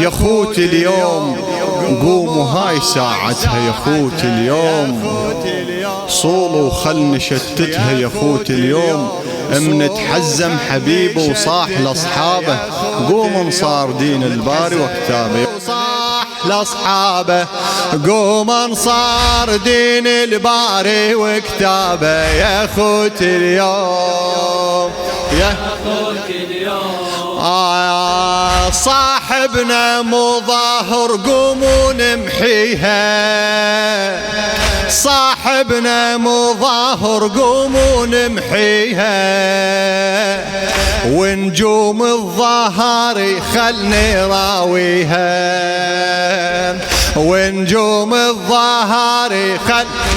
يا خوتي اليوم قوموا هاي ساعتها يا خوتي اليوم، صولوا خل نشتتها يا خوتي اليوم. منتحزم حبيبه وصاح لاصحابه قوم انصار دين الباري وكتابه، وصاح لاصحابه قوم انصار دين الباري وكتابه يا خوتي اليوم، يا خوتي اليوم. صاحبنا مظاهر قوموا نمحيها، صاحبنا مظاهر قوموا نمحيها، ونجوم الظهر خلني راويها، ونجوم الظهر خلني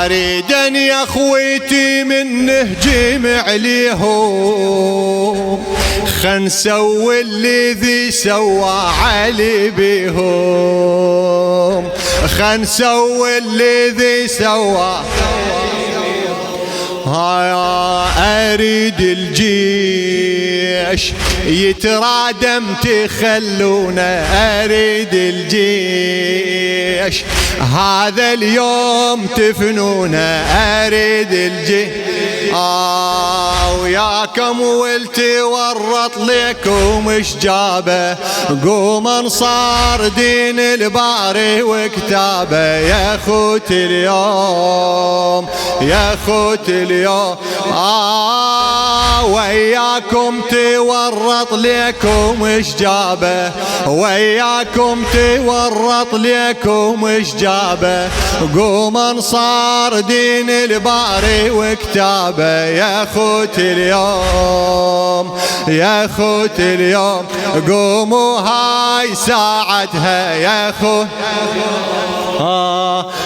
أريدن يا خويتي من نهجم عليهم، خنسوي اللي ذي سوى علي بيهم، خنسوي اللي ذي سوى. أريد الجيش يترادم تخلونا، أريد الجيش هذا اليوم تفنونا، أريد الجيش وياكم ولتي ورط لكم ايش جابه، قوم انصار دين الباري وكتابه يا خوتي اليوم، يا خوتي اليوم. وياكم تورط لكم ايش جابه، وياكم تورط لكم ايش جابه، قوم انصار دين الباري وكتابه يا خوتي اليوم، يا خوتي اليوم. قوموا هاي ساعتها يا خوتي،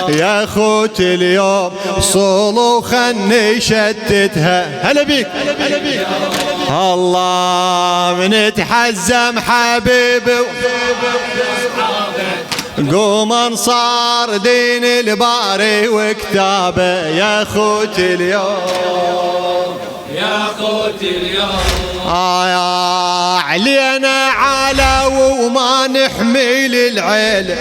يا خوتي اليوم، صولوا خلني شتتها. هلا بيك هلا بيك الله من تحزم حبيبي، قوم انصار دين الباري وكتابه يا خوتي اليوم، يا خوتي اليوم. علينا على وما نحمل العيل،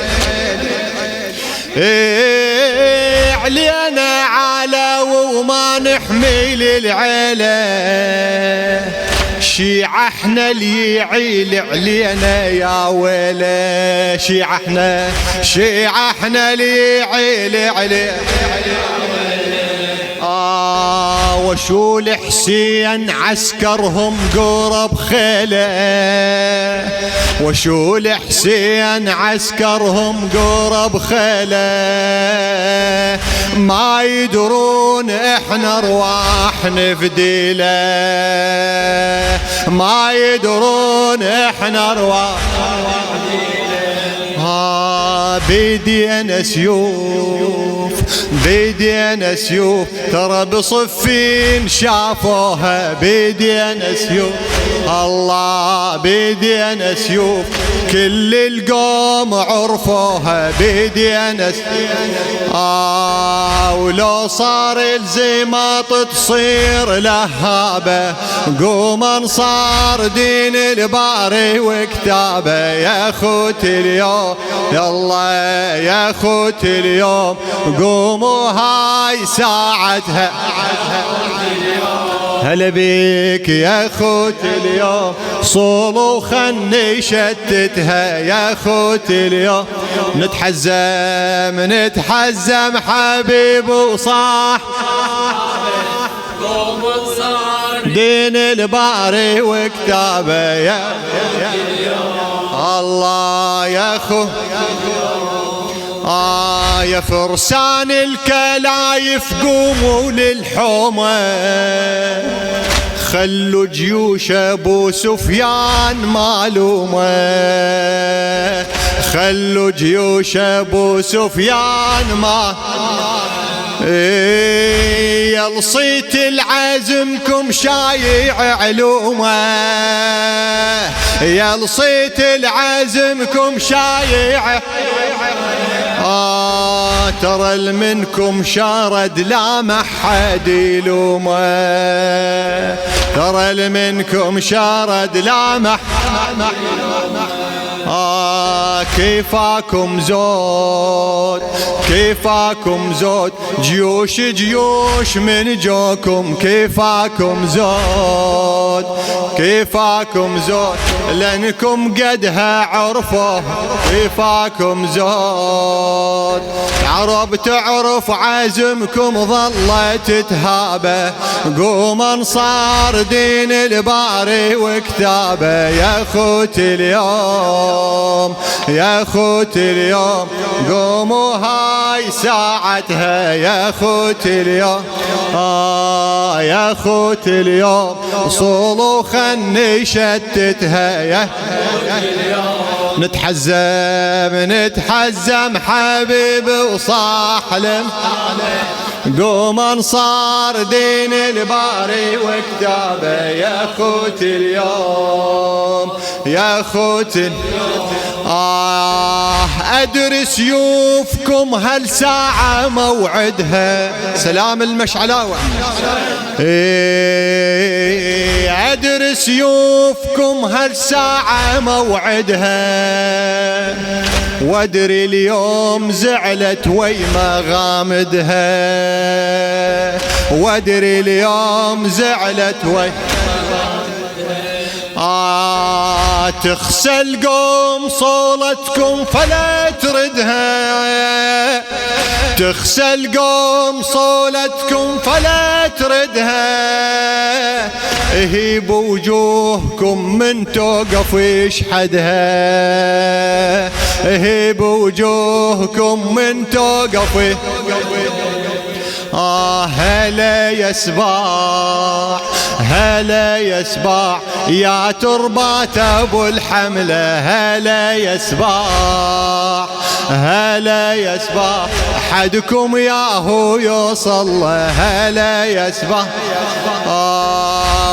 علينا على وما نحمل العيلة، شيعة احنا اللي يعيل علينا يا ويله، شيعة احنا، شيعة احنا اللي يعيل علينا. وشو الحسين عسكرهم قرب خيله، وشو الحسين عسكرهم قرب خيله، ما يدرون احنا ارواح نفديله، ما يدرون احنا ارواح بيدينا سيوف، بيدينا سيوف، ترى بصفين شافوها، بيدينا سيوف الله، بيدينا سيوف، كل القوم عرفوها، بيدينا سيوف. ولو صار الزماط تصير لهابة، قوم انصار دين الباري وكتابه يا خوتي اليوم، يلا يا خوتي اليوم. قوموا هاي ساعتها، هلا بيك يا خوتي اليوم، صولوا خلني شتتها يا خوتي اليوم. نتحزم نتحزم حبيب وصاح، قوم انصار دين الباري وكتابه يا الله يا خو. يا فرسان الكلايف قوموا للحومة، خلوا جيوش ابو سفيان معلومة، خلوا جيوش ابو سفيان ما يا صيت العزمكم شايع علومه، يا لصيت العزمكم شايعه ترى منكم شارد لا محد يلومه ترى منكم شارد لا محد كيفاكم زود كيفاكم زود جيوش جيوش من جوكم كيفاكم زود كيفاكم زود لأنكم قدها عرفوه كيفاكم زود عرب تعرف عزمكم ظلت تهابه قوم انصار دين الباري وكتابه يا خوتي اليوم يا خوتي اليوم قوموا هاي ساعتها يا خوتي اليوم يا خوتي اليوم صولوا خني شتتها يا نتحزم حبيب وصاحلم قوم انصار دين الباري وكتابه يا خوتي اليوم يا خوتي أدري سيوفكم هالساعة موعدها سلام المشعلاوي أدري سيوفكم هالساعة موعدها وادري اليوم زعلت ويما غامدها وادري اليوم زعلت تغسل قوم صولتكم فلا تردها تغسل قوم صولتكم فلا تردها هي بوجوهكم من توقف يشحدها هي بوجوهكم من توقف هلا يا سباع هلا يا سباع يا تربات ابو الحمله هلا يا سباع هلا يا سباع حدكم ياهو يوصل هلا يا سباع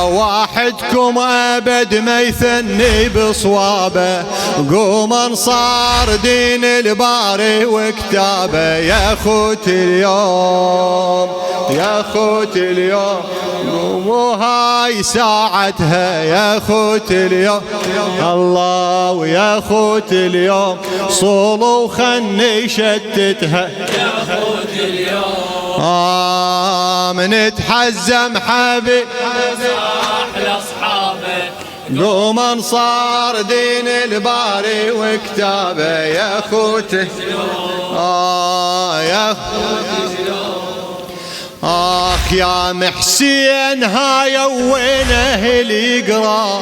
واحدكم ابد ما يثني بصوابه قوم انصار دين الباري وكتابه يا خوتي اليوم يا خوتي اليوم قوموا هاي ساعتها يا خوتي اليوم الله ويا خوتي اليوم صولوا خني شتتها يا خوتي اليوم من تحزم حبيب احلى اصحابه قوم انصار دين الباري وكتابه يا خوتي يا خوتي يا محسين هاي وينه اللي يقرا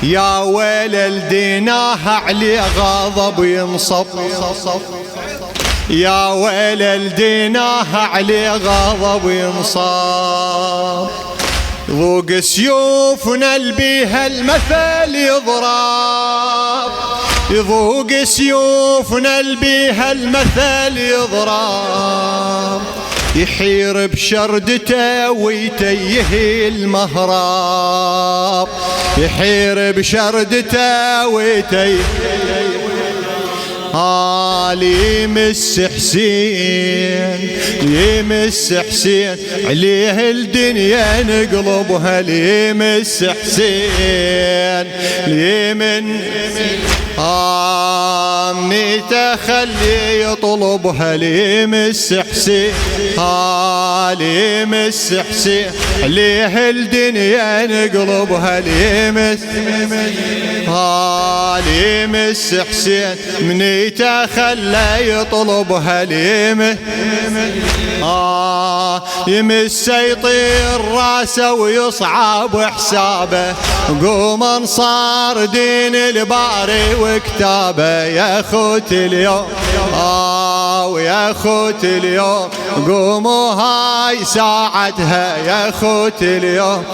يا ويل الديناه عليه غضب ينصب يا ويل الديناه عليه غضب ينصب ذوق سيوفنا البيها المثل يضرب يذوق سيوفنا البيها المثل يضرب يحير بشردته ويتيه المهراب يحير بشردته ويتيه يمس حسين يمس حسين عليه الدنيا نقلبها يمس حسين اليمن مني تخلي يطلبها يمس حسين يمس حسين عليه الدنيا نقلبها يمس حسين مني تخلى يطلبها يمس يطير راسه ويصعب حسابه قوم انصار دين الباري وكتابه يا خوتي اليوم ويا خوتي اليوم قوموا هاي ساعتها يا خوتي اليوم